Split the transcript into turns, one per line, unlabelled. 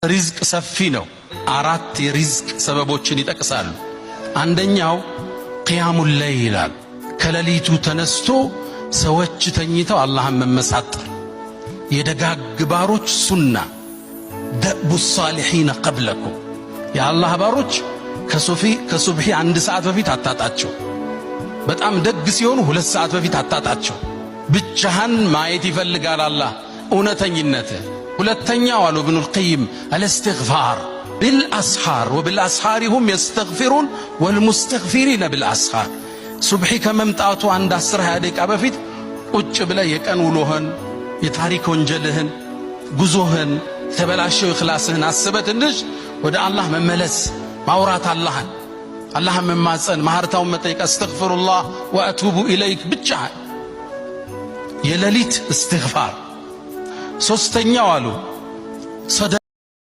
ሪዝቅ ሰፊ ነው። አራት የሪዝቅ ሰበቦችን ይጠቅሳሉ። አንደኛው ቂያሙል ለይል ይላል። ከሌሊቱ ተነስቶ ሰዎች ተኝተው አላህን መመሳጠር የደጋግ ባሮች ሱና ደቡ ሷሊሒን ቀብለኩም የአላህ ባሮች ከሱብሒ 1 ሰዓት በፊት አታጣቸው። በጣም ደግ ሲሆኑ 2 ሰዓት በፊት አታጣቸው። ብቻህን ማየት ይፈልጋል አላህ እውነተኝነት። ሁለተኛው አሉ ኢብኑል ቀይም አልእስትግፋር ቢልአስሓር ወቢልአስሓር ሁም የስተግፊሩን ወልሙስተግፊሪነ ቢልአስሓር። ሱብሒ ከመምጣቱ 10-20 ደቂቃ በፊት ቁጭ ብለህ የቀን ውሎህን፣ የታሪክ ወንጀልህን፣ ጉዞህን፣ የተበላሸው ኢኽላስህን አስበህ ትንሽ ወደ አላህ መመለስ ማውራት፣ አላህን መማፀን፣ ማህርታውን መጠየቅ፣ አስተግፊሩላህ ወአቱቡ ኢለይክ ብቻ የሌሊት እስትግፋር። ሶስተኛው አሉ